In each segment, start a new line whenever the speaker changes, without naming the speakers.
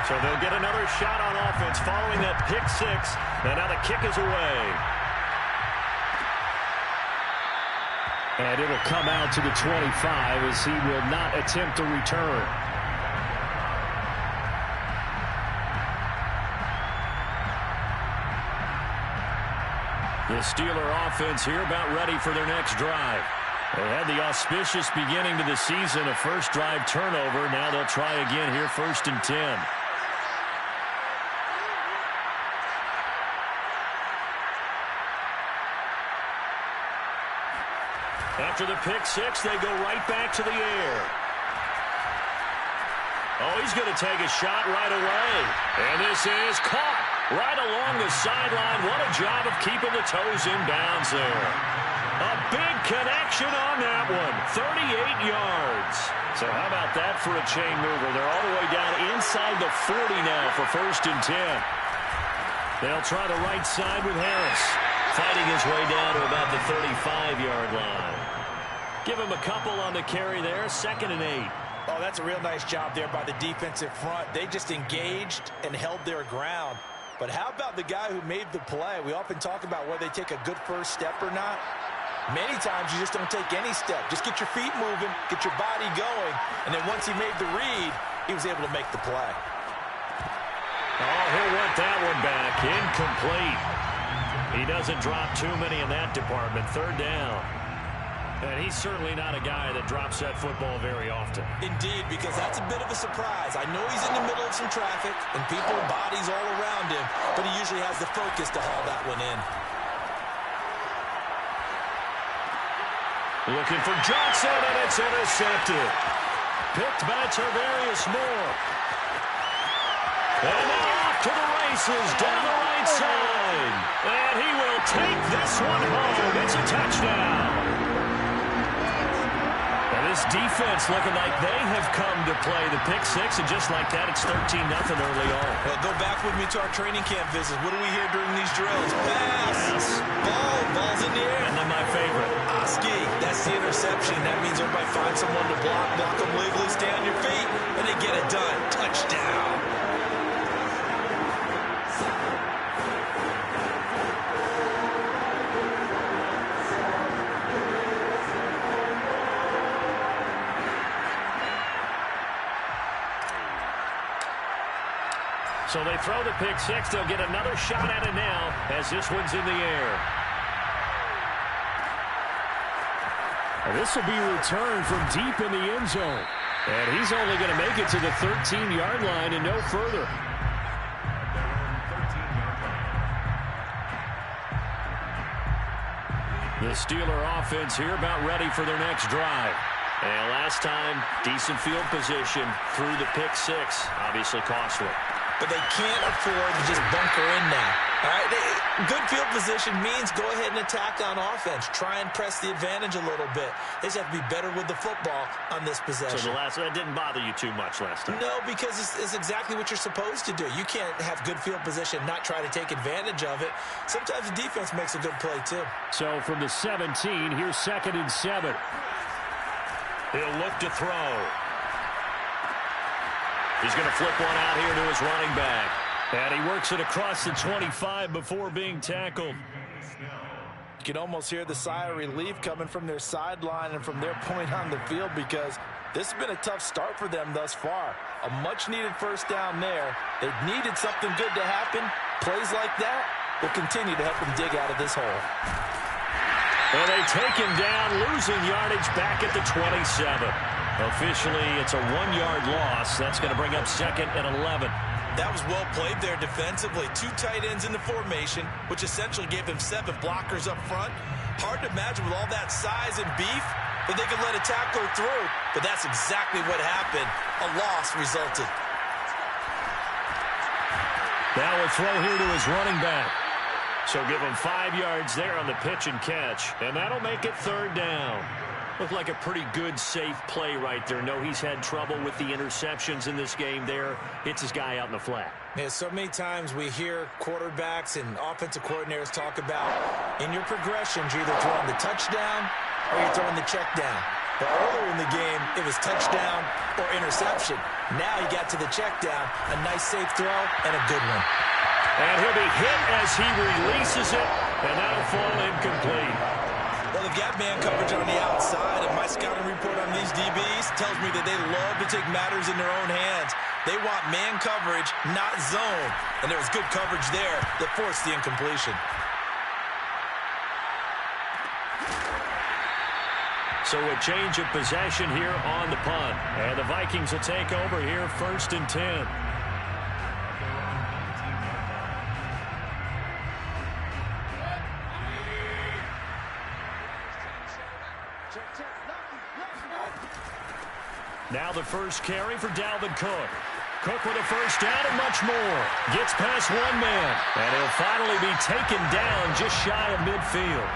So they'll get another shot on offense following that pick six. And now the kick is away.
And it'll come out to the 25 as he will not attempt to return. The Steeler offense here about ready for their next drive. They had the auspicious beginning to the season, a first drive turnover. Now they'll try again here, 1st and 10. After the pick six, they go right back to the air. Oh, he's going to take a shot right away. And this is caught right along the sideline. What a job of keeping the toes in bounds there. A big connection on that one. 38 yards. So how about that for a chain mover? They're all the way down inside the 40 now for 1st and 10. They'll try the right side with Harris. Fighting his way down to about the 35-yard line. Give him a couple on the carry there. 2nd and 8.
Oh, that's a real nice job there by the defensive front. They just engaged and held their ground. But how about the guy who made the play? We often talk about whether they take a good first step or not. Many times you just don't take any step. Just get your feet moving, get your body going, and then once he made the read, he was able to make the play.
Oh, he'll want that one back. Incomplete. He doesn't drop too many in that department. 3rd down. And he's certainly not a guy that drops that football very often.
Indeed, because that's a bit of a surprise. I know he's in the middle of some traffic and people, bodies all around him, but he usually has the focus to haul that one in.
Looking for Johnson, and it's intercepted. Picked by Tarvarius Moore. And now off to the races down the right side. And he will take this one home. It's a touchdown. And this defense looking like they have come to play the pick six, and just like that, it's 13-0 early on.
Well, go back with me to our training camp visits. What do we hear during these drills? Pass.
Yes.
Ball's in the air.
And then my favorite.
Oski, that's the interception. That means everybody finds someone to block them legally, stay on your feet, and they get it done. Touchdown.
So they throw the pick six. They'll get another shot at it now as this one's in the air.
And this will be returned from deep in the end zone.
And he's only going to make it to the 13-yard line and no further. The Steeler offense here about ready for their next drive. And last time, decent field position through the pick six. Obviously costly.
But they can't afford to just bunker in now. All right, good field position means go ahead and attack on offense. Try and press the advantage a little bit. They just have to be better with the football on this possession.
So that didn't bother you too much last time?
No, because it's exactly what you're supposed to do. You can't have good field position, not try to take advantage of it. Sometimes the defense makes a good play too.
So from the 17, here's 2nd and 7.
He'll look to throw. He's going to flip one out here to his running back. And he works it across the 25 before being tackled.
You can almost hear the sigh of relief coming from their sideline and from their point on the field, because this has been a tough start for them thus far. A much-needed first down there. They needed something good to happen. Plays like that will continue to help them dig out of this hole.
And they take him down, losing yardage back at the 27. Officially, it's a 1-yard loss. That's going to bring up 2nd and 11.
That was well played there defensively. 2 tight ends in the formation, which essentially gave them 7 blockers up front. Hard to imagine with all that size and beef that they could let a tackler through. But that's exactly what happened. A loss resulted.
Now a throw here to his running back. So give him 5 yards there on the pitch and catch. And that'll make it 3rd down. Looked like a pretty good, safe play right there. No, he's had trouble with the interceptions in this game there. Hits his guy out in the flat.
Yeah, so many times we hear quarterbacks and offensive coordinators talk about in your progressions, you're either throwing the touchdown or you're throwing the check down. But earlier in the game, it was touchdown or interception. Now he got to the check down. A nice safe throw and a good one.
And he'll be hit as he releases it, and that'll fall incomplete.
Well, they've got man coverage on the outside, and my scouting report on these DBs tells me that they love to take matters in their own hands. They want man coverage, not zone. And there was good coverage there that forced the incompletion.
So a change of possession here on the punt. And the Vikings will take over here 1st and 10. Now the first carry for Dalvin Cook. Cook with a first down and much more. Gets past one man. And he'll finally be taken down just shy of midfield.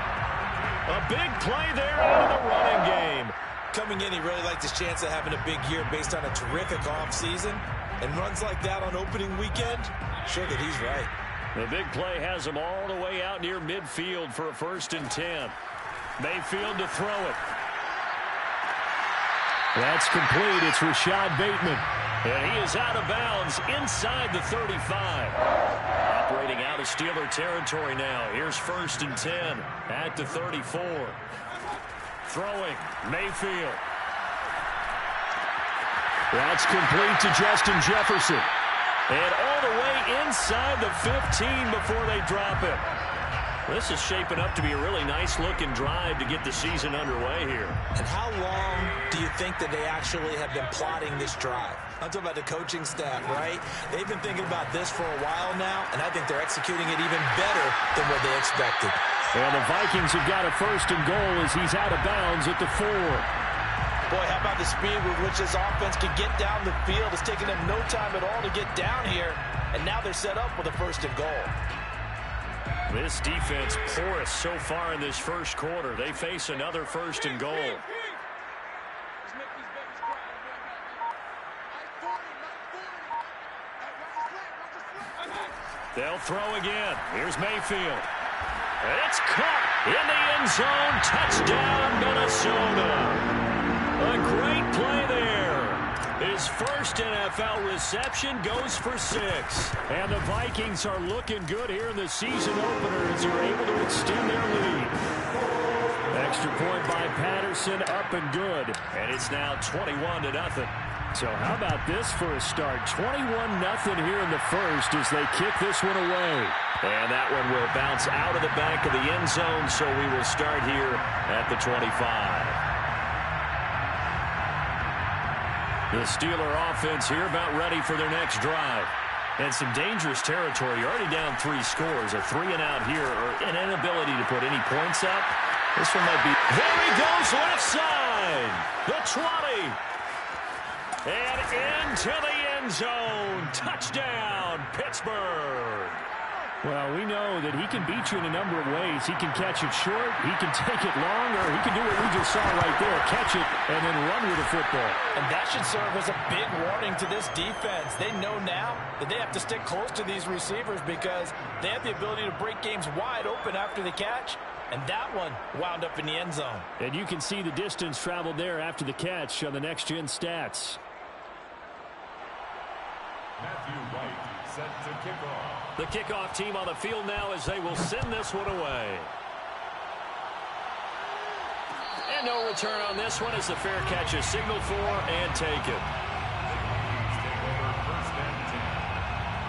A big play there out of the running game.
Coming in, he really liked his chance of having a big year based on a terrific offseason. And runs like that on opening weekend, show that he's right.
The big play has him all the way out near midfield for a 1st and 10. Mayfield to throw it. That's complete. It's Rashad Bateman. And he is out of bounds inside the 35. Operating out of Steeler territory now. Here's 1st and 10 at the 34. Throwing, Mayfield. That's complete to Justin Jefferson. And all the way inside the 15 before they drop it. This is shaping up to be a really nice-looking drive to get the season underway here.
And how long do you think that they actually have been plotting this drive? I'm talking about the coaching staff, right? They've been thinking about this for a while now, and I think they're executing it even better than what they expected.
And the Vikings have got a 1st and goal as he's out of bounds at the 4.
Boy, how about the speed with which this offense can get down the field? It's taken them no time at all to get down here, and now they're set up with a 1st and goal.
This defense porous so far in this first quarter. They face another 1st and goal. They'll throw again. Here's Mayfield. It's caught in the end zone. Touchdown, Minnesota. A great play there. His first NFL reception goes for 6. And the Vikings are looking good here in the season opener as they're able to extend their lead. Extra point by Patterson, up and good. And it's now 21-0. So how about this for a start? 21-0 here in the first as they kick this one away. And that one will bounce out of the back of the end zone, so we will start here at the 25. The Steeler offense here about ready for their next drive. And some dangerous territory. You're already down 3 scores. A 3-and-out here, or an inability to put any points up. This one might be... There he goes, left side. The 20. And into the end zone. Touchdown, Pittsburgh. Well, we know that he can beat you in a number of ways. He can catch it short, he can take it long, or he can do what we just saw right there, catch it and then run with the football.
And that should serve as a big warning to this defense. They know now that they have to stick close to these receivers because they have the ability to break games wide open after the catch. And that one wound up in the end zone.
And you can see the distance traveled there after the catch on the next-gen stats.
Matthew White set to kick off.
The kickoff team on the field now as they will send this one away. And no return on this one as the fair catch is signaled for and taken.
Take over 1st and 10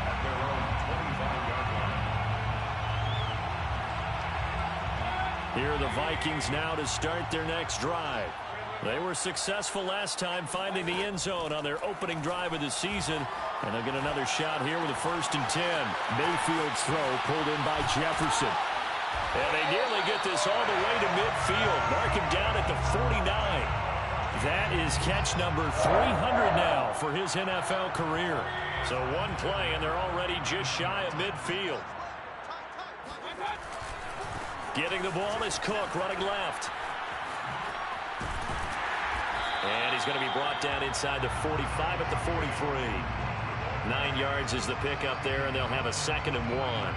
at their own 25-yard line.
Here are the Vikings now to start their next drive. They were successful last time finding the end zone on their opening drive of the season. And they'll get another shot here with a 1st and 10. Mayfield's throw pulled in by Jefferson. And they nearly get this all the way to midfield. Mark him down at the 49. That is catch number 300 now for his NFL career. So one play and they're already just shy of midfield. Getting the ball is Cook running left. And he's going to be brought down inside the 45 at the 43. 9 yards is the pickup there, and they'll have a 2nd and 1.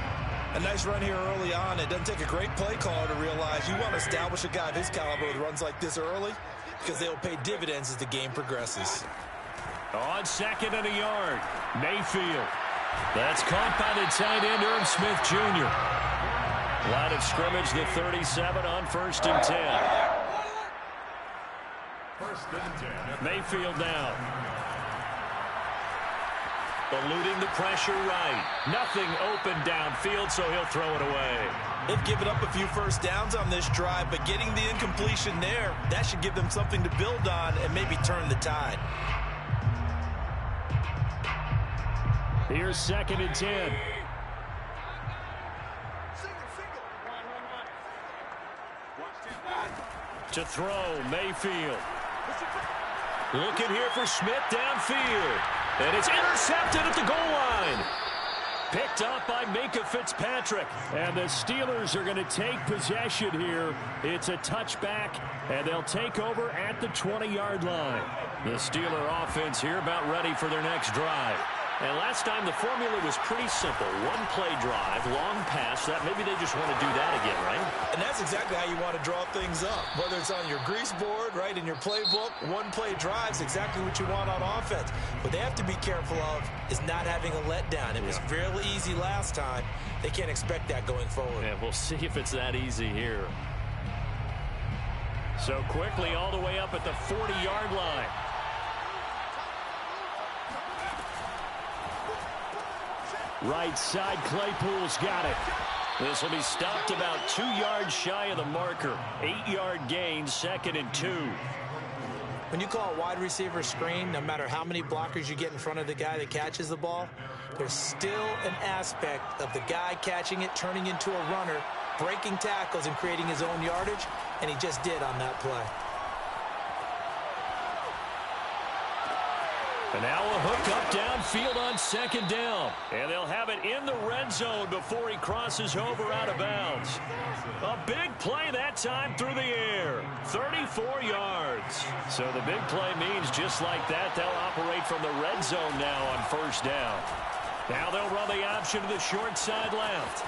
A nice run here early on. It doesn't take a great play caller to realize you want to establish a guy of his caliber with runs like this early because they will pay dividends as the game progresses.
On second and a yard, Mayfield. That's caught by the tight end, Irv Smith Jr. Line of scrimmage, the 37 on 1st and 10. Mayfield now. Eluding the pressure right. Nothing open downfield, so he'll throw it away.
They've given up a few first downs on this drive, but getting the incompletion there, that should give them something to build on and maybe turn the tide.
Here's 2nd and 10. To throw, Mayfield. Looking here for Smith downfield. And it's intercepted at the goal line. Picked up by Minka Fitzpatrick. And the Steelers are going to take possession here. It's a touchback, and they'll take over at the 20-yard line. The Steeler offense here about ready for their next drive. And last time the formula was pretty simple. One-play drive, long pass. That maybe they just want to do that again, right?
And that's exactly how you want to draw things up. Whether it's on your grease board, right, in your playbook, one-play drive's exactly what you want on offense. What they have to be careful of is not having a letdown. It was fairly easy last time. They can't expect that going forward.
Yeah, we'll see if it's that easy here. So quickly all the way up at the 40-yard line. Right side, Claypool's got it. This will be stopped about 2 yards shy of the marker. 8-yard gain, 2nd and 2.
When you call a wide receiver screen, no matter how many blockers you get in front of the guy that catches the ball, there's still an aspect of the guy catching it, turning into a runner, breaking tackles and creating his own yardage, and he just did on that play.
And now a hook up downfield on 2nd down. And they'll have it in the red zone before he crosses over out of bounds. A big play that time through the air. 34 yards. So the big play means just like that, they'll operate from the red zone now on 1st down. Now they'll run the option to the short side left.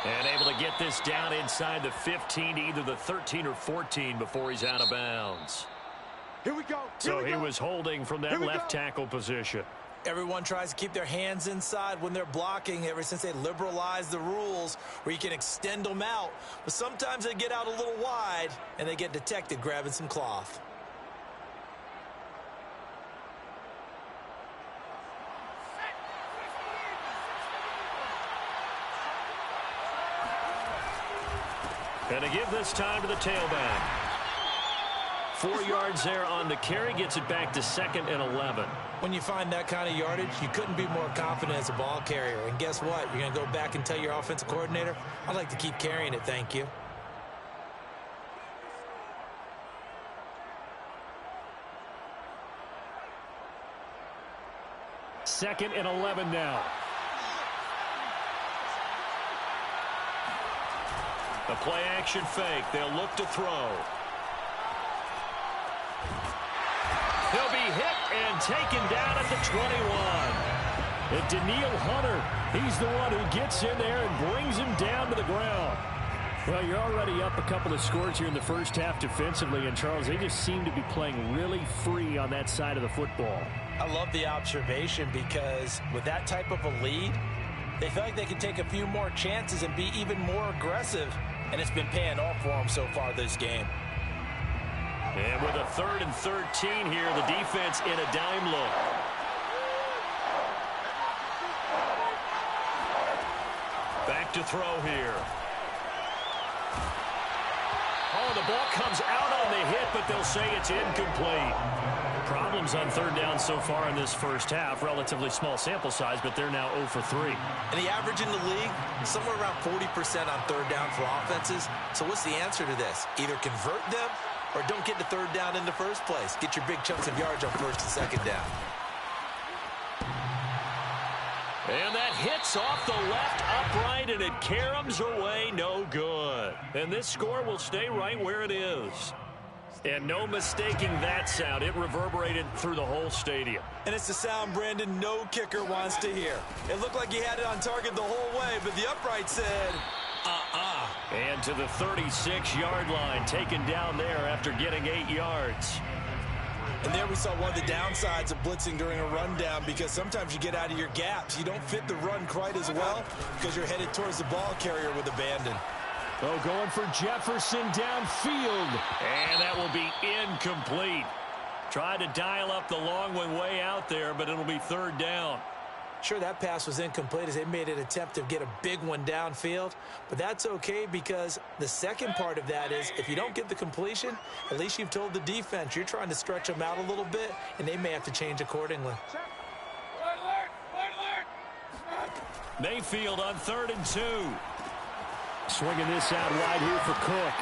And able to get this down inside the 15, either the 13 or 14 before he's out of bounds.
Here we go.
So he was holding from that left tackle position.
Everyone tries to keep their hands inside when they're blocking ever since they liberalized the rules where you can extend them out. But sometimes they get out a little wide and they get detected grabbing some cloth.
And to give this time to the tailback. 4 yards there on the carry, gets it back to 2nd and 11.
When you find that kind of yardage, you couldn't be more confident as a ball carrier. And guess what? You're going to go back and tell your offensive coordinator, I'd like to keep carrying it, thank you.
Second and 11 now. The play action fake. They'll look to throw. He'll be hit and taken down at the 21. And Daniil Hunter, he's the one who gets in there and brings him down to the ground. Well, you're already up a couple of scores here in the first half defensively, and Charles, they just seem to be playing really free on that side of the football.
I love the observation because with that type of a lead, they feel like they can take a few more chances and be even more aggressive, and it's been paying off for them so far this game.
And with a 3rd and 13 here, the defense in a dime look. Back to throw here. Oh, the ball comes out on the hit, but they'll say it's incomplete. Problems on 3rd down so far in this first half. Relatively small sample size, but they're now 0 for 3.
And the average in the league, somewhere around 40% on 3rd down for offenses. So what's the answer to this? Either convert them or don't get the 3rd down in the first place. Get your big chunks of yards on 1st and 2nd down.
And that hits off the left upright, and it caroms away, no good. And this score will stay right where it is. And no mistaking that sound. It reverberated through the whole stadium.
And it's the sound Brandon no kicker wants to hear. It looked like he had it on target the whole way, but the upright said,
And to the 36-yard line, taken down there after getting 8 yards.
And there we saw one of the downsides of blitzing during a rundown, because sometimes you get out of your gaps. You don't fit the run quite as well because you're headed towards the ball carrier with abandon.
Oh, going for Jefferson downfield. And that will be incomplete. Tried to dial up the long one way out there, but it'll be third down.
Sure, that pass was incomplete as they made an attempt to get a big one downfield, but that's okay, because the second part of that is if you don't get the completion, at least you've told the defense you're trying to stretch them out a little bit, and they may have to change accordingly.
Mayfield on 3rd and 2. Swinging this out wide here for Cook.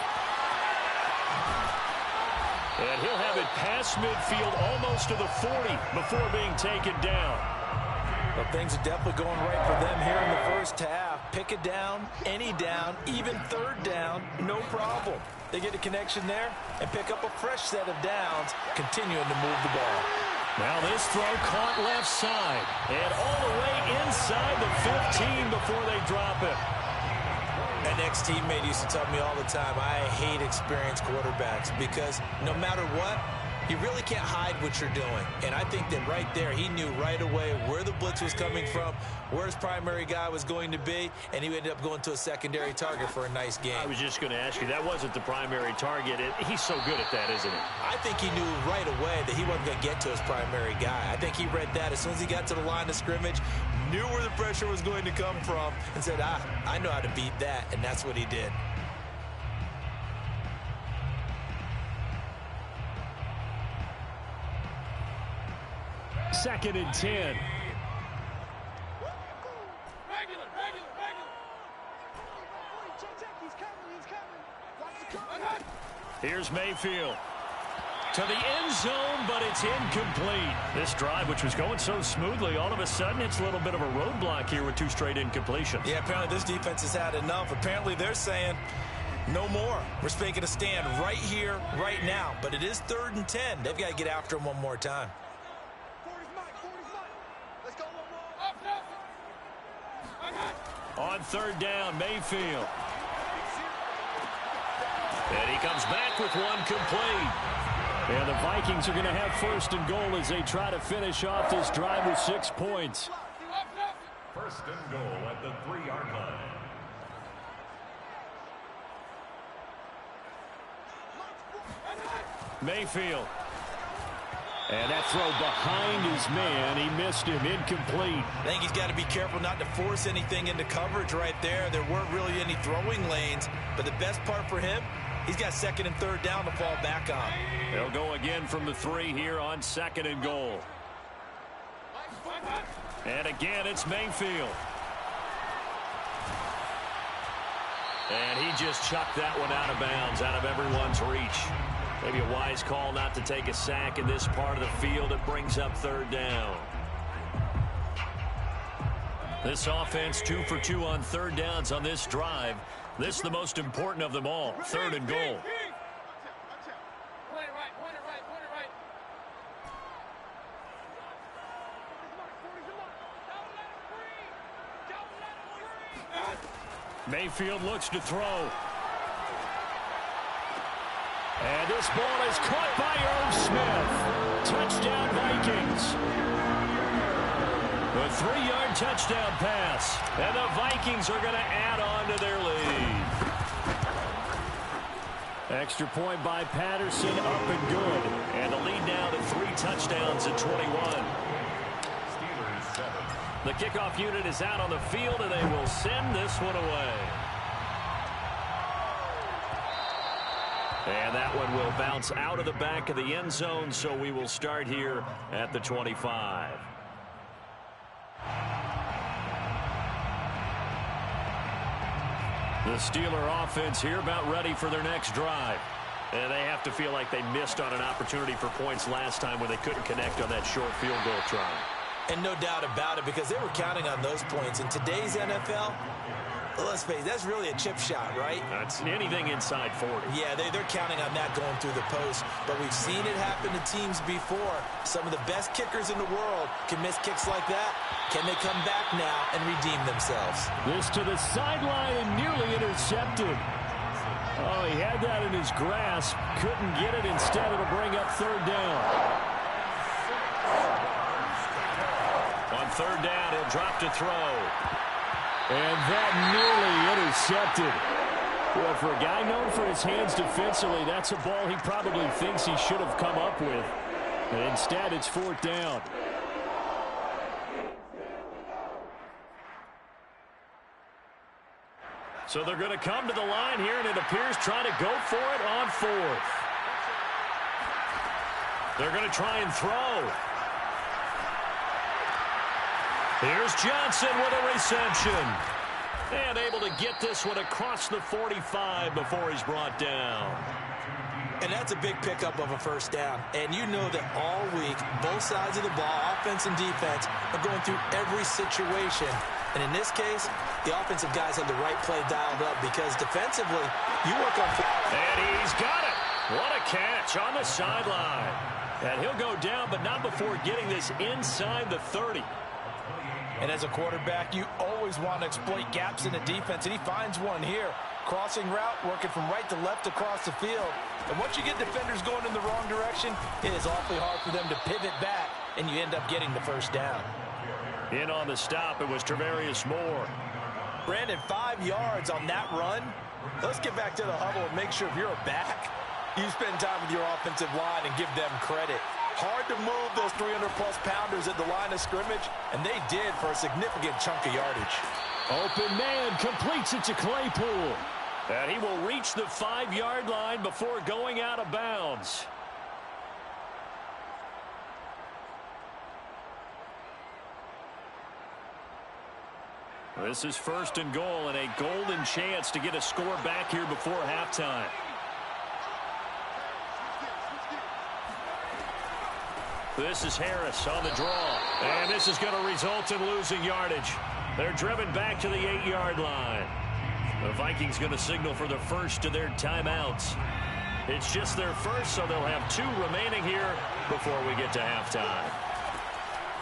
And he'll have it past midfield almost to the 40 before being taken down.
Well, things are definitely going right for them here in the first half. Pick it down, any down, even third down, no problem. They get a connection there and pick up a fresh set of downs, continuing to move the ball.
Now this throw caught left side and all the way inside the 15 before they drop it.
An ex-teammate used to tell me all the time, I hate experienced quarterbacks, because no matter what, you really can't hide what you're doing. And I think that right there, he knew right away where the blitz was coming from, where his primary guy was going to be, and he ended up going to a secondary target for a nice game.
I was just going to ask you, that wasn't the primary target. He's so good at that, isn't he?
I think he knew right away that he wasn't going to get to his primary guy. I think he read that as soon as he got to the line of scrimmage, knew where the pressure was going to come from, and said, I know how to beat that, and that's what he did.
Second and 10. Here's Mayfield. To the end zone, but it's incomplete. This drive, which was going so smoothly, all of a sudden it's a little bit of a roadblock here with 2 straight incompletions.
Yeah, apparently this defense has had enough. Apparently they're saying, no more. We're making a stand right here, right now. But it is 3rd and 10. They've got to get after him one more time.
On 3rd down, Mayfield. And he comes back with one complete. And the Vikings are going to have 1st and goal as they try to finish off this drive with 6 points.
1st and goal at the 3-yard line.
Mayfield. And that throw behind his man. He missed him. Incomplete.
I think he's got to be careful not to force anything into coverage right there. There weren't really any throwing lanes. But the best part for him, he's got 2nd and 3rd down to fall back on.
They'll go again from the 3 here on 2nd and goal. And again, it's Mayfield. And he just chucked that one out of bounds, out of everyone's reach. Maybe a wise call not to take a sack in this part of the field. It brings up 3rd down. This offense 2 for 2 on 3rd downs on this drive. This is the most important of them all. 3rd and goal. Mayfield looks to throw. And this ball is caught by Irv Smith. Touchdown, Vikings. A 3-yard touchdown pass. And the Vikings are going to add on to their lead. Extra point by Patterson, up and good. And the lead now to 3 touchdowns at 21. The kickoff unit is out on the field, and they will send this one away. And that one will bounce out of the back of the end zone, so we will start here at the 25. The Steeler offense here about ready for their next drive. And they have to feel like they missed on an opportunity for points last time when they couldn't connect on that short field goal try.
And no doubt about it, because they were counting on those points. In today's NFL, let's face it, that's really a chip shot, right?
That's anything inside 40.
Yeah, they're counting on that going through the post. But we've seen it happen to teams before. Some of the best kickers in the world can miss kicks like that. Can they come back now and redeem themselves?
This to the sideline and nearly intercepted. Oh, he had that in his grasp. Couldn't get it. Instead, it'll bring up third down. On third down, he'll drop to throw. And that nearly intercepted. Well, for a guy known for his hands defensively, that's a ball he probably thinks he should have come up with. And instead, it's fourth down. So they're going to come to the line here, and it appears trying to go for it on fourth. They're going to try and throw. Here's Johnson with a reception. And able to get this one across the 45 before he's brought down.
And that's a big pickup of a first down. And you know that all week, both sides of the ball, offense and defense, are going through every situation. And in this case, the offensive guys had the right play dialed up because defensively, you work on...
And he's got it. What a catch on the sideline. And he'll go down, but not before getting this inside the 30.
And as a quarterback, you always want to exploit gaps in the defense, and he finds one here. Crossing route, working from right to left across the field. And once you get defenders going in the wrong direction, it is awfully hard for them to pivot back, and you end up getting the first down.
In on the stop, it was Travarius Moore.
Brandon, 5 yards on that run. Let's get back to the huddle and make sure if you're a back, you spend time with your offensive line and give them credit. Hard to move those 300-plus pounders at the line of scrimmage, and they did for a significant chunk of yardage.
Open man completes it to Claypool. And he will reach the 5-yard line before going out of bounds. This is first and goal, and a golden chance to get a score back here before halftime. This is Harris on the draw. And this is going to result in losing yardage. They're driven back to the 8-yard line. The Vikings going to signal for the first of their timeouts. It's just their first, so they'll have 2 remaining here before we get to halftime.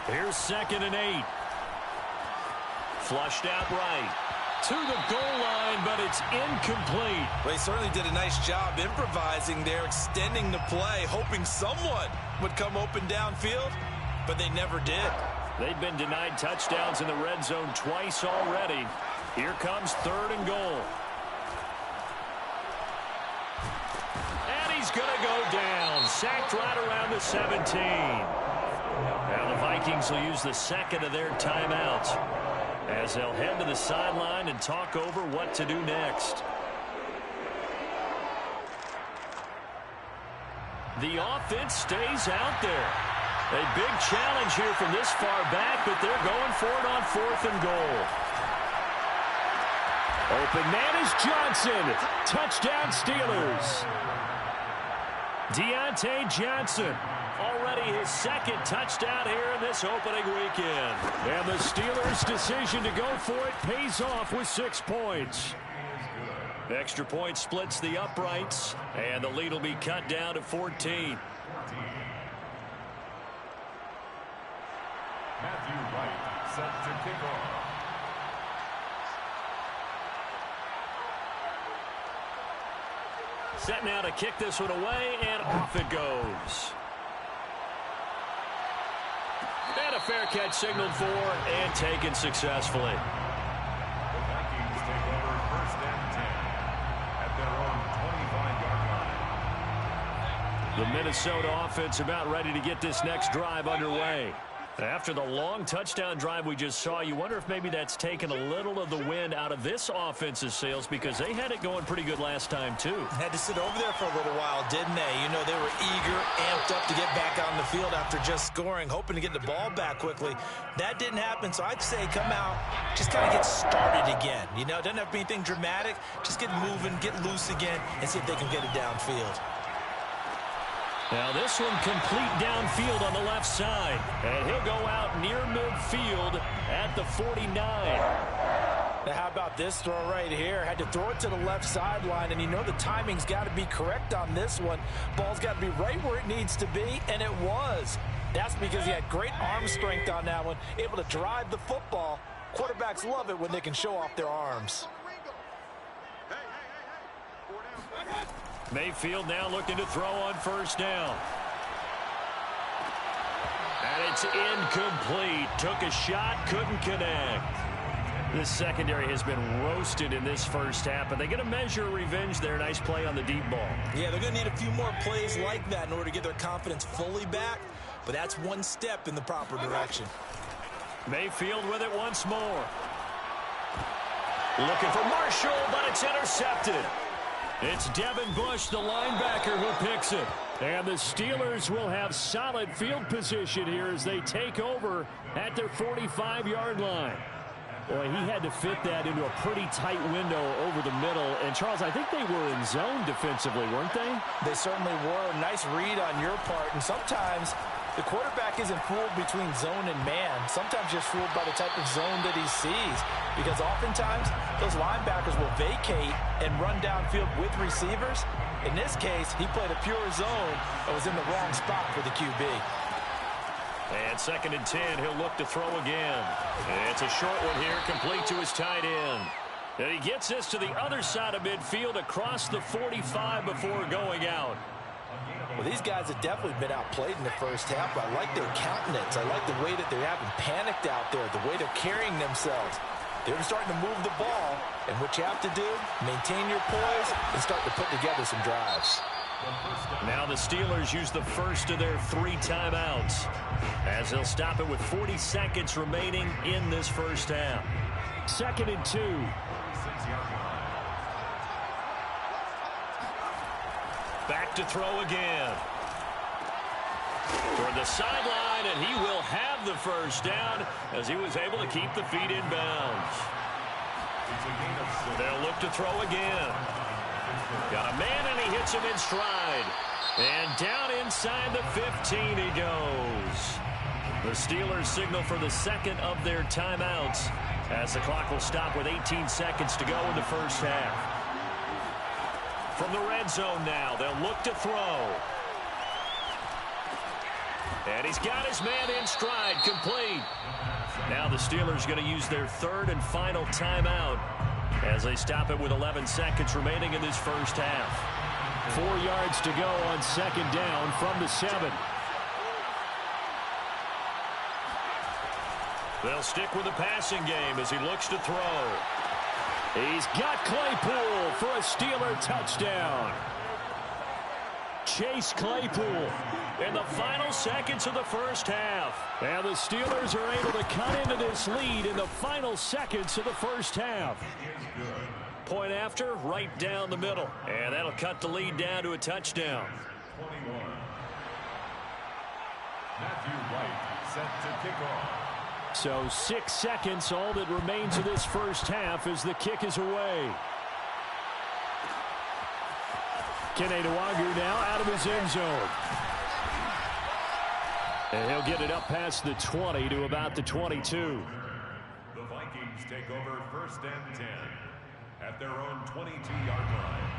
Here's 2nd and 8. Flushed out right. To the goal line, but it's incomplete.
Well, he certainly did a nice job improvising there, extending the play, hoping someone would come open downfield, but they never did.
They've been denied touchdowns in the red zone twice already. Here comes 3rd and goal. And he's going to go down. Sacked right around the 17. Now the Vikings will use the 2nd of their timeouts as they'll head to the sideline and talk over what to do next. The offense stays out there. A big challenge here from this far back, but they're going for it on 4th and goal. Open man is Johnson. Touchdown Steelers. Deontay Johnson. Already his 2nd touchdown here in this opening weekend. And the Steelers' decision to go for it pays off with 6 points. Extra point splits the uprights, and the lead will be cut down to 14.
Matthew Wright set to kick off.
Set now to kick this one away, and off it goes. And a fair catch signaled for and taken successfully.
The Vikings take over 1st and 10 at their own 25-yard line.
The Minnesota offense about ready to get this next drive underway. After the long touchdown drive we just saw, you wonder if maybe that's taken a little of the wind out of this offense's sails because they had it going pretty good last time, too.
Had to sit over there for a little while, didn't they? You know, they were eager, amped up to get back on the field after just scoring, hoping to get the ball back quickly. That didn't happen, so I'd say come out, just kind of get started again. You know, it doesn't have to be anything dramatic. Just get moving, get loose again, and see if they can get it downfield.
Now this one complete downfield on the left side. And he'll go out near midfield at the 49.
Now how about this throw right here? Had to throw it to the left sideline, and you know the timing's got to be correct on this one. Ball's got to be right where it needs to be, and it was. That's because he had great arm strength on that one, able to drive the football. Quarterbacks love it when they can show off their arms.
Mayfield now looking to throw on first down. And it's incomplete. Took a shot, couldn't connect. This secondary has been roasted in this first half, but they get a measure of revenge there. Nice play on the deep ball.
Yeah, they're going to need a few more plays like that in order to get their confidence fully back, but that's one step in the proper direction.
Mayfield with it once more. Looking for Marshall, but it's intercepted. It's Devin Bush, the linebacker, who picks it. And the Steelers will have solid field position here as they take over at their 45-yard line. Boy, he had to fit that into a pretty tight window over the middle. And, Charles, I think they were in zone defensively, weren't they?
They certainly were. Nice read on your part. And sometimes the quarterback isn't fooled between zone and man. Sometimes just fooled by the type of zone that he sees. Because oftentimes, those linebackers will vacate and run downfield with receivers. In this case, he played a pure zone and was in the wrong spot for the QB.
And 2nd and 10, he'll look to throw again. And it's a short one here, complete to his tight end. And he gets this to the other side of midfield across the 45 before going out.
Well, these guys have definitely been outplayed in the first half, but I like their countenance. I like the way that they haven't panicked out there, the way they're carrying themselves. They're starting to move the ball, and what you have to do, maintain your poise and start to put together some drives.
Now the Steelers use the first of their 3 timeouts as they'll stop it with 40 seconds remaining in this first half. 2nd and 2. Back to throw again. Toward the sideline, and he will have the first down as he was able to keep the feet in bounds. They'll look to throw again. Got a man, and he hits him in stride. And down inside the 15 he goes. The Steelers signal for the second of their timeouts as the clock will stop with 18 seconds to go in the first half. From the red zone now, they'll look to throw. And he's got his man in stride, complete. Now the Steelers going to use their 3rd and final timeout as they stop it with 11 seconds remaining in this first half. 4 yards to go on 2nd down from the 7. They'll stick with the passing game as he looks to throw. He's got Claypool for a Steeler touchdown. Chase Claypool in the final seconds of the first half. And the Steelers are able to cut into this lead in the final seconds of the first half. Point after, right down the middle. And that'll cut the lead down to a touchdown.
21. Matthew Wright set to kick off.
So 6 seconds, all that remains of this first half as the kick is away. Kene Nwangwu now out of his end zone. And he'll get it up past the 20 to about the 22.
The Vikings take over 1st and 10 at their own 22-yard line.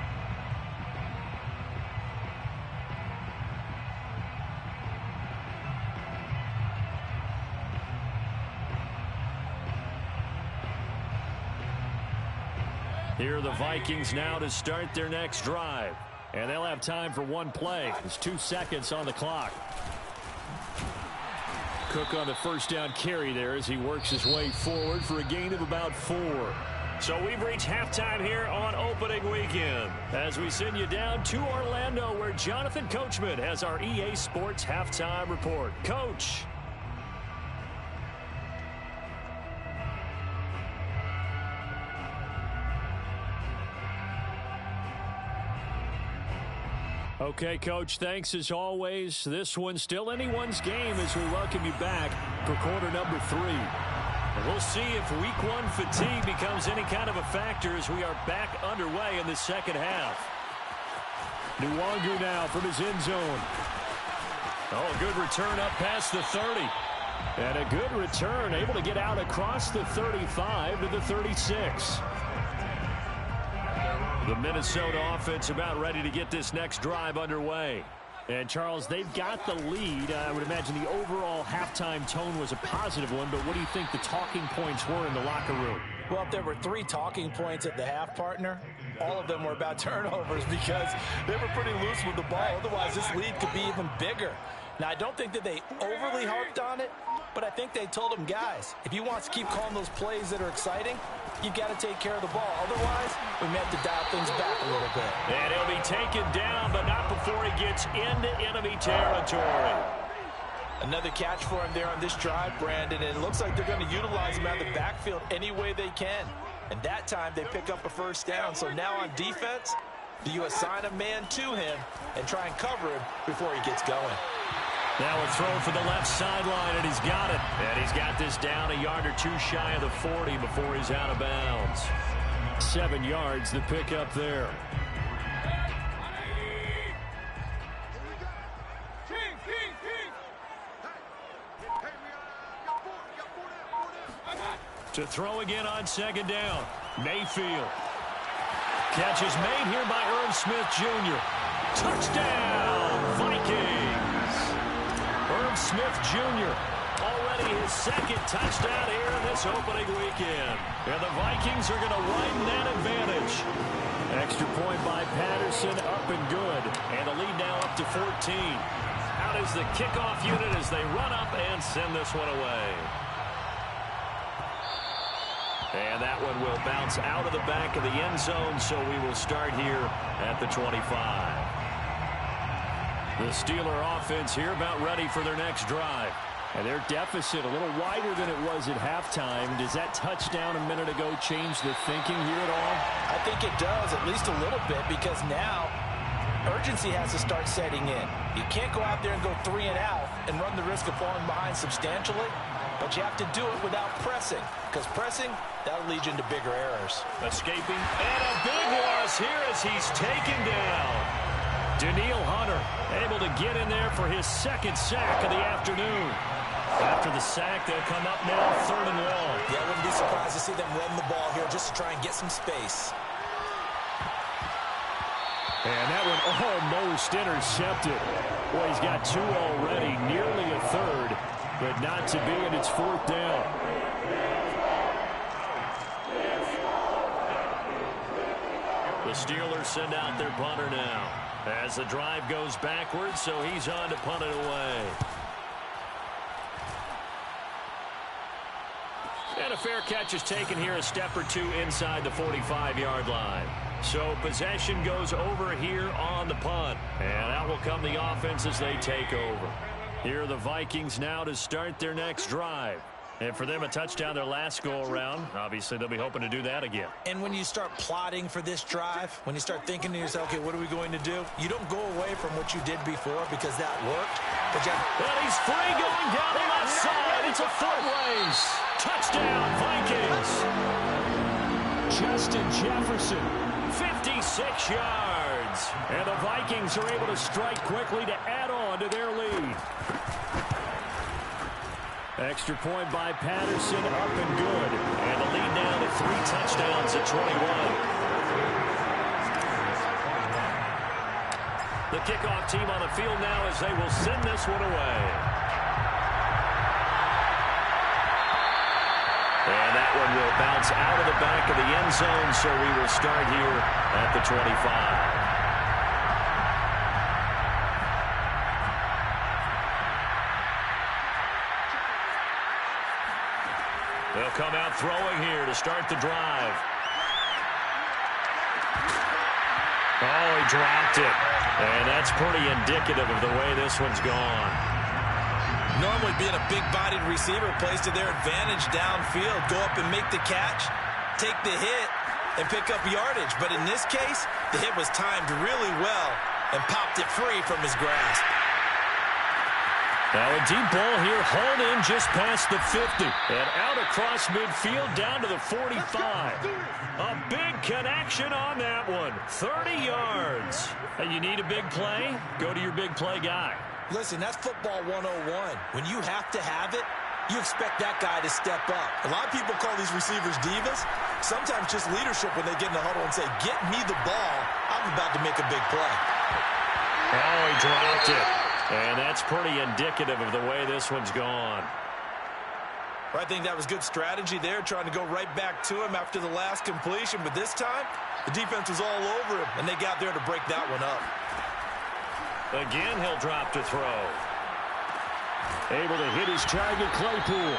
Here are the Vikings now to start their next drive. And they'll have time for one play. There's 2 seconds on the clock. Cook on the first down carry there as he works his way forward for a gain of about 4. So we've reached halftime here on opening weekend as we send you down to Orlando where Jonathan Coachman has our EA Sports halftime report. Coach. Okay, Coach, thanks as always. This one's still anyone's game as we welcome you back for quarter number 3. And we'll see if week 1 fatigue becomes any kind of a factor as we are back underway in the second half. Nwangwu now from his end zone. Oh, a good return up past the 30. And a good return, able to get out across the 35 to the 36. The Minnesota offense about ready to get this next drive underway. And, Charles, they've got the lead. I would imagine the overall halftime tone was a positive one, but what do you think the talking points were in the locker room?
Well, if there were 3 talking points at the half, partner, all of them were about turnovers because they were pretty loose with the ball. Otherwise, this lead could be even bigger. Now, I don't think that they overly harped on it, but I think they told them, guys, if you want to keep calling those plays that are exciting, you've got to take care of the ball. Otherwise, we may have to dial things back a little bit.
And he'll be taken down, but not before he gets into enemy territory.
Another catch for him there on this drive, Brandon, and it looks like they're going to utilize him out of the backfield any way they can. And that time, they pick up a first down. So now on defense, do you assign a man to him and try and cover him before he gets going?
Now a throw for the left sideline, and he's got it. And he's got this down a yard or 2 shy of the 40 before he's out of bounds.
7 yards, the pickup there.
To throw again on second down. Mayfield. Catch is made here by Irv Smith Jr. Touchdown, Vikings. Irv Smith Jr. already his 2nd touchdown here in this opening weekend. And the Vikings are going to widen that advantage.
Extra point by Patterson, up and good.
And the lead now up to 14. Out is the kickoff unit as they run up and send this one away. And that one will bounce out of the back of the end zone, so we will start here at the 25. The Steeler offense here about ready for their next drive.
And their deficit a little wider than it was at halftime. Does that touchdown a minute ago change the thinking here at all?
I think it does, at least a little bit, because now urgency has to start setting in. You can't go out there and go 3 and out and run the risk of falling behind substantially, but you have to do it without pressing, because pressing, that'll lead you into bigger errors.
Escaping, and a big loss here as he's taken down.
Daniil Hunter able to get in there for his 2nd sack of the afternoon. After the sack, they'll come up now 3rd and long.
Yeah, I wouldn't be surprised to see them run the ball here just to try and get some space.
And that one almost intercepted. Boy, he's got 2 already, nearly a 3rd, but not to be, and it's 4th down.
The Steelers send out their punter now as the drive goes backwards, so he's on to punt it away. And a fair catch is taken here, a step or 2 inside the 45-yard line. So possession goes over here on the punt. And out will come the offense as they take over. Here are the Vikings now to start their next drive. And for them, a touchdown their last go-around. Obviously, they'll be hoping to do that again.
And when you start plotting for this drive, when you start thinking to yourself, okay, what are we going to do? You don't go away from what you did before because that worked. But
and he's free going down the left side. It's a foot race. Touchdown, Vikings.
Justin Jefferson.
56 yards.
And the Vikings are able to strike quickly to add on to their lead. Extra point by Patterson, up and good.
And the lead now to 3 touchdowns at 21. The kickoff team on the field now as they will send this one away. And that one will bounce out of the back of the end zone, so we will start here at the 25. They'll come out throwing here to start the drive. Oh, he dropped it. And that's pretty indicative of the way this one's gone.
Normally being a big-bodied receiver plays to their advantage downfield. Go up and make the catch, take the hit, and pick up yardage. But in this case, the hit was timed really well and popped it free from his grasp.
Now a deep ball here, hauled in just past the 50. And out across midfield down to the 45. A big connection on that one. 30 yards. And you need a big play? Go to your big play guy.
Listen, that's football 101. When you have to have it, you expect that guy to step up. A lot of people call these receivers divas. Sometimes just leadership when they get in the huddle and say, get me the ball. I'm about to make a big play.
Oh, he dropped it. And that's pretty indicative of the way this one's gone.
I think that was good strategy there, trying to go right back to him after the last completion. But this time, the defense was all over him, and they got there to break that one up.
Again, he'll drop to throw. Able to hit his target, Claypool.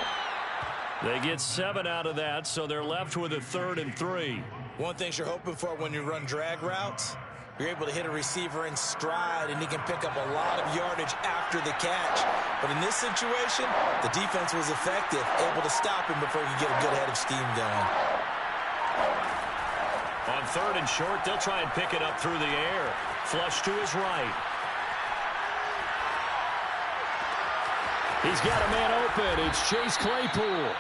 They get 7 out of that, so they're left with a 3rd and 3.
One thing you're hoping for when you run drag routes, you're able to hit a receiver in stride, and he can pick up a lot of yardage after the catch. But in this situation, the defense was effective, able to stop him before he could get a good head of steam going.
On 3rd and short, they'll try and pick it up through the air. Flush to his right. He's got a man open. It's Chase Claypool.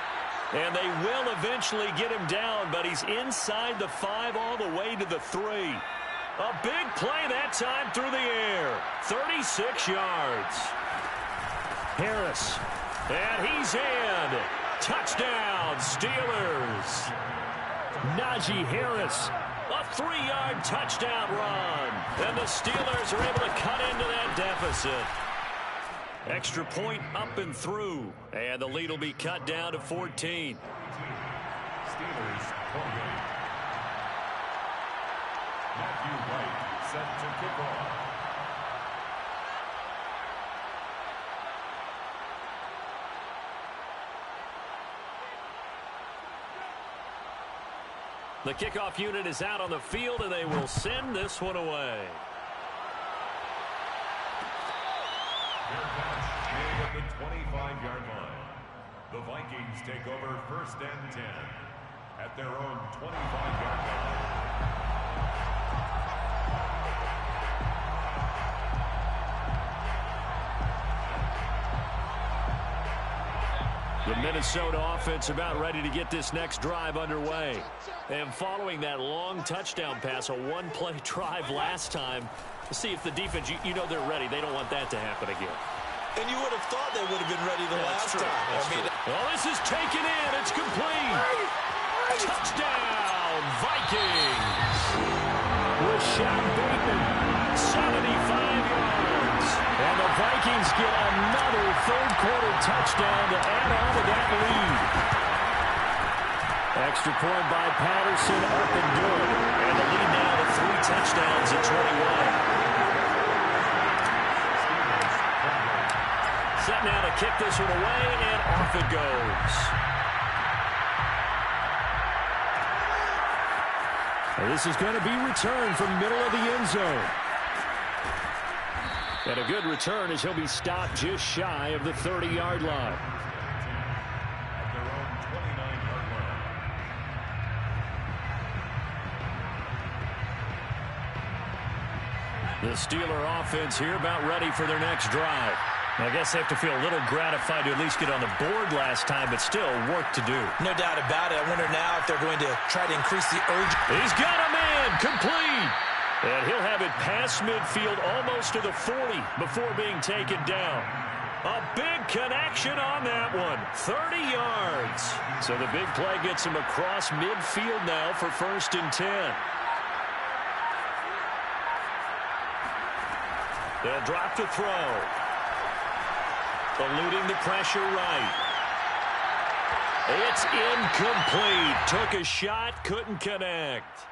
And they will eventually get him down, but he's inside the 5 all the way to the 3. A big play that time through the air. 36 yards. Harris. And he's in. Touchdown, Steelers. Najee Harris. A 3-yard touchdown run. And the Steelers are able to cut into that deficit. Extra point up and through. And the lead will be cut down to 14.
Steelers 28. Matthew White set to kick off.
The kickoff unit is out on the field, and they will send this one away.
Made at the 25-yard line. The Vikings take over 1st and 10 at their own 25-yard line.
The Minnesota offense about ready to get this next drive underway. And following that long touchdown pass, a one-play drive last time, to see if the defense, you know they're ready. They don't want that to happen again.
And you would have thought they would have been ready the last time.
Well, this is taken in. It's complete. Touchdown, Vikings. Rashad Bateman, 75 yards. And the Vikings get another third-quarter touchdown to add on to that lead. Extra point by Patterson, up and good. And the lead now to 3 touchdowns at 21. Set now to kick this one away, and off it goes. And this is going to be returned from middle of the end zone. And a good return as he'll be stopped just shy of the 30-yard line.
At their own 29-yard line.
The Steeler offense here about ready for their next drive. I guess they have to feel a little gratified to at least get on the board last time, but still work to do.
No doubt about it. I wonder now if they're going to try to increase the urgency.
He's got a man complete. And he'll have it past midfield almost to the 40 before being taken down. A big connection on that one. 30 yards. So the big play gets him across midfield now for 1st and 10. They'll drop to throw. Eluding the pressure right. It's incomplete. Took a shot, couldn't connect.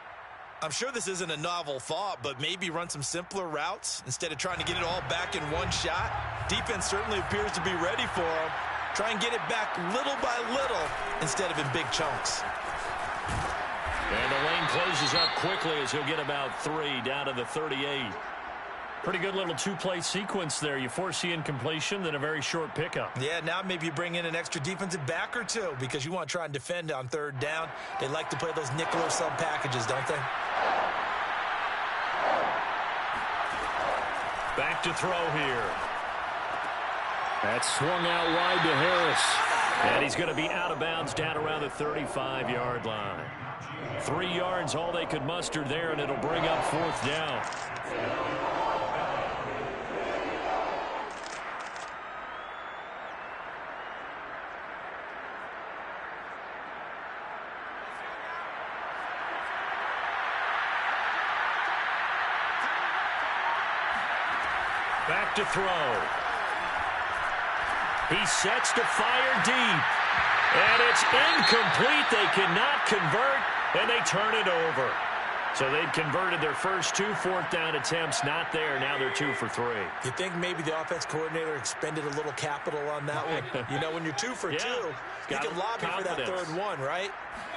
I'm sure this isn't a novel thought, but maybe run some simpler routes instead of trying to get it all back in one shot. Defense certainly appears to be ready for him. Try and get it back little by little instead of in big chunks.
And the lane closes up quickly as he'll get about 3 down to the 38. Pretty good little 2-play sequence there. You foresee incompletion, then a very short pickup.
Yeah, now maybe you bring in an extra defensive back or 2 because you want to try and defend on 3rd down. They like to play those nickel or sub packages, don't they?
Back to throw here. That's swung out wide to Harris. And he's going to be out of bounds down around the 35-yard line. 3 yards, all they could muster there, and it'll bring up 4th down. Back to throw. He sets to fire deep. And it's incomplete. They cannot convert, and they turn it over. So they'd converted their first 2 fourth-down attempts. Not there. Now they're 2 for 3.
You think maybe the offense coordinator expended a little capital on that one? You know, when you're 2 for 2, you can lobby for that third one, right?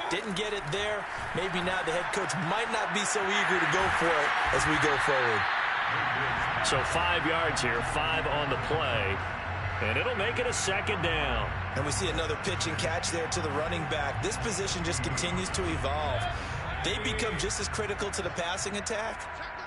Didn't get it there. Maybe now the head coach might not be so eager to go for it as we go forward.
So 5 yards here, 5 on the play. And it'll make it a second down.
And we see another pitch and catch there to the running back. This position just continues to evolve. They become just as critical to the passing attack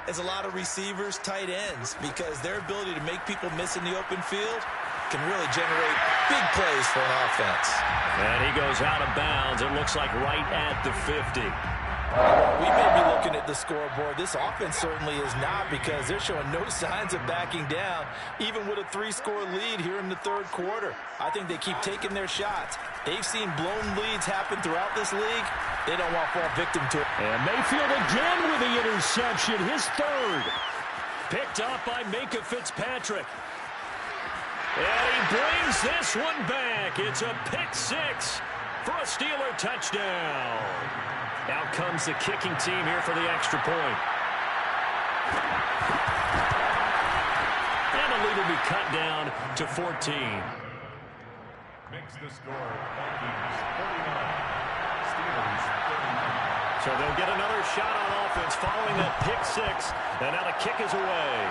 as a lot of receivers, tight ends, because their ability to make people miss in the open field can really generate big plays for an offense.
And he goes out of bounds. It looks like right at the 50.
We may be looking at the scoreboard. This offense certainly is not, because they're showing no signs of backing down, even with a 3-score lead here in the third quarter. I think they keep taking their shots. They've seen blown leads happen throughout this league. They don't want to fall victim to it.
And Mayfield again with the interception, his third.
Picked up by Minka Fitzpatrick. And he brings this one back. It's a pick 6 for a Steeler touchdown. Out comes the kicking team here for the extra point. And the lead will be cut down to 14.
Makes the score Vikings 49, Steelers 39.
So they'll get another shot on offense following that pick 6. And now the kick is away.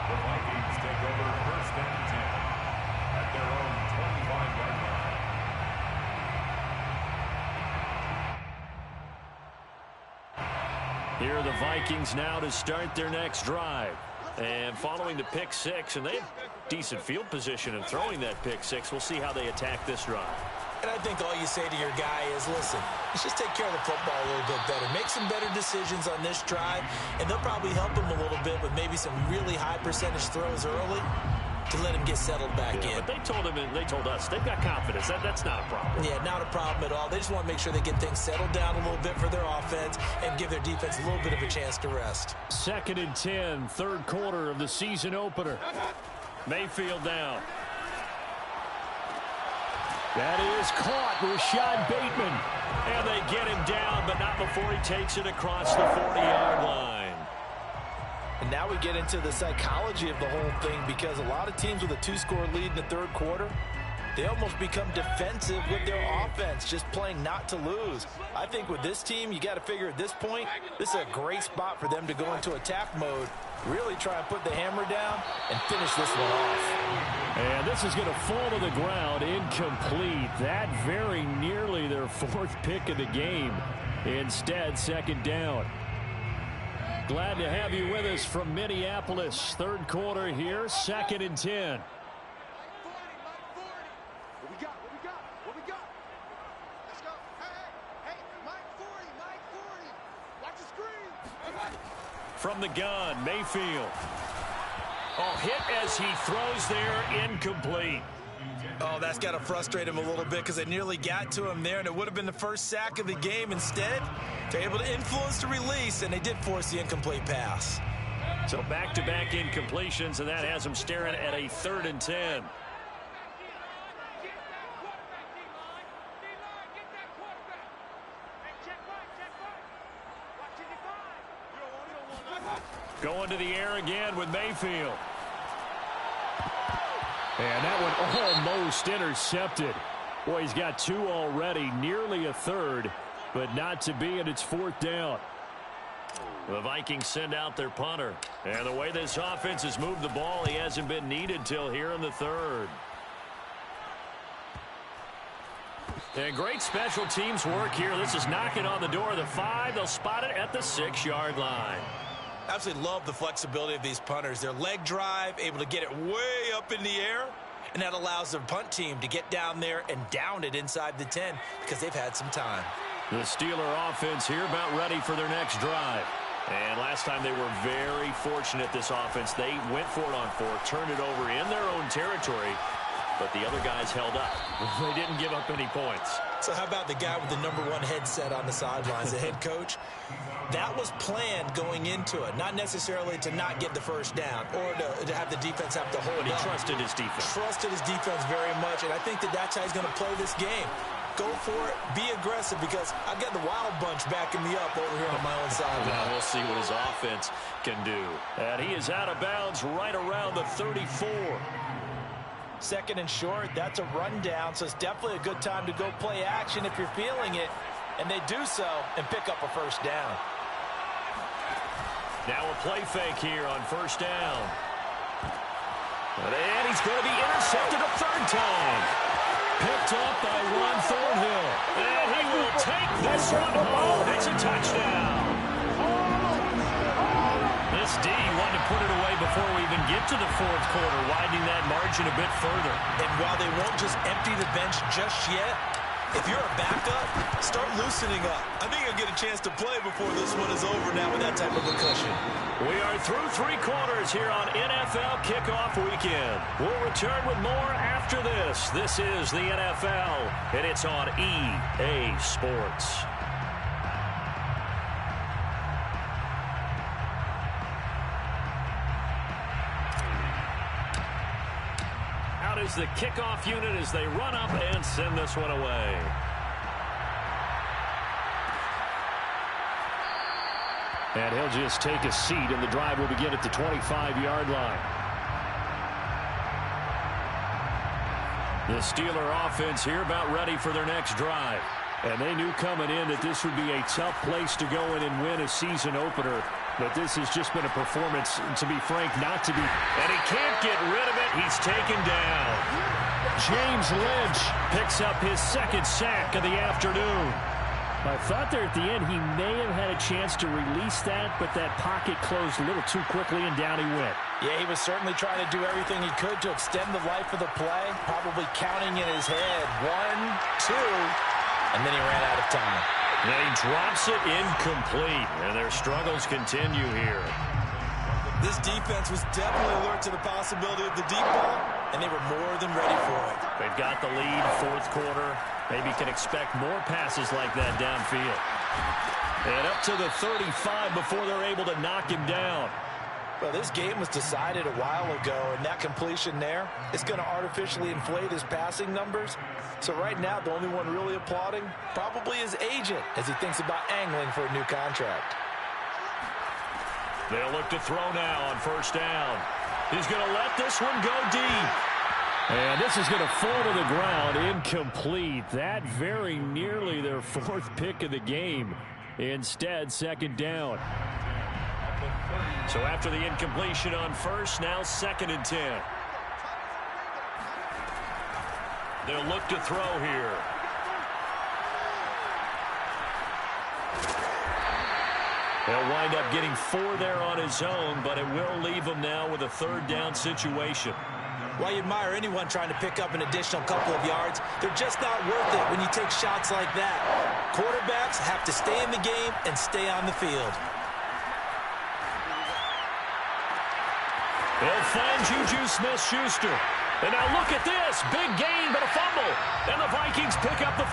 The Vikings take over first and 10 at their own 25-yard line.
Here are the Vikings now to start their next drive. And following the pick 6, and they have decent field position in throwing that pick 6. We'll see how they attack this drive.
And I think all you say to your guy is, listen, let's just take care of the football a little bit better. Make some better decisions on this drive, and they'll probably help him a little bit with maybe some really high percentage throws early to let him get settled back in.
But they told him, and they told us, they've got confidence. That's not a problem.
Yeah, not a problem at all. They just want to make sure they get things settled down a little bit for their offense and give their defense a little bit of a chance to rest.
2nd and 10, third quarter of the season opener.
Mayfield down.
That is caught. Rashad Bateman.
And they get him down, but not before he takes it across the 40-yard line.
And now we get into the psychology of the whole thing, because a lot of teams with a 2-score lead in the third quarter, they almost become defensive with their offense, just playing not to lose. I think with this team, you got to figure at this point, this is a great spot for them to go into attack mode, really try and put the hammer down and finish this one off.
And this is going to fall to the ground, incomplete. That very nearly their 4th pick of the game. Instead, 2nd down. Glad to have you with us from Minneapolis. Third quarter here, 2nd and 10.
What we got? Let's go. Hey, Mike 40, watch the screen.
From the gun, Mayfield. Oh, hit as he throws there, incomplete.
Oh, that's got to frustrate him a little bit, because they nearly got to him there, and it would have been the first sack of the game. Instead, they're able to influence the release, and they did force the incomplete pass.
So back-to-back incompletions, and that has him staring at a 3rd and 10. Going to the air again with Mayfield.
And that one almost intercepted. Boy, he's got 2 already, nearly a 3rd, but not to be, and it's 4th down.
The Vikings send out their punter. And the way this offense has moved the ball, he hasn't been needed till here in the 3rd. And great special teams work here. This is knocking on the door of the 5. They'll spot it at the 6-yard line.
Absolutely love the flexibility of these punters. Their leg drive, able to get it way up in the air, and that allows their punt team to get down there and down it inside the 10, because they've had some time.
The Steeler offense here about ready for their next drive. And last time they were very fortunate, this offense. They went for it on 4, turned it over in their own territory, but the other guys held up. They didn't give up any points.
So how about the guy with the #1 headset on the sidelines, the head coach? That was planned going into it, not necessarily to not get the first down or to have the defense have to hold
But he
up.
trusted his defense.
Trusted his defense very much, and I think that's how he's going to play this game. Go for it, be aggressive, because I've got the wild bunch backing me up over here on my own side.
Now we'll see what his offense can do. And he is out of bounds right around the 34.
Second and short, that's a rundown, so it's definitely a good time to go play action if you're feeling it. And they do so and pick up a first down.
Now a play fake here on first down. And he's going to be intercepted a third time. Picked up by Ron Thornhill. And he will take this one home. It's a touchdown. This D wanted to put it away before we even get to the fourth quarter, widening that margin a bit further.
And while they won't just empty the bench just yet, if you're a backup, start loosening up. I think you'll get a chance to play before this one is over now with that type of a cushion.
We are through 3 quarters here on NFL Kickoff Weekend. We'll return with more after this. This is the NFL, and it's on EA Sports. Out is the kickoff unit as they run up and send this one away. And he'll just take a seat, and the drive will begin at the 25-yard line. The Steeler offense here about ready for their next drive. And they knew coming in that this would be a tough place to go in and win a season opener. But this has just been a performance, to be frank, not to be. And he can't get rid of it. He's taken down. James Lynch picks up his second sack of the afternoon. I thought there at the end he may have had a chance to release that, but that pocket closed a little too quickly, and down he went.
Yeah, he was certainly trying to do everything he could to extend the life of the play, probably counting in his head 1, 2, and then he ran out of time.
And he drops it incomplete, and their struggles continue here.
This defense was definitely alert to the possibility of the deep ball, and they were more than ready for it.
They've got the lead, fourth quarter. Maybe can expect more passes like that downfield. And up to the 35 before they're able to knock him down.
Well, this game was decided a while ago, and that completion there is going to artificially inflate his passing numbers. So right now, the only one really applauding probably his agent as he thinks about angling for a new contract.
They'll look to throw now on first down. He's going to let this one go deep. And this is going to fall to the ground, incomplete. That very nearly their fourth pick of the game. Instead, second down. So after the incompletion on first, now 2nd and 10. They'll look to throw here. He'll wind up getting 4 there on his own, but it will leave him now with a third down situation.
While you admire anyone trying to pick up an additional couple of yards, they're just not worth it when you take shots like that. Quarterbacks have to stay in the game and stay on the field.
They'll find Juju Smith-Schuster. And now look at this. Big gain, but a fumble. And the Vikings pick up the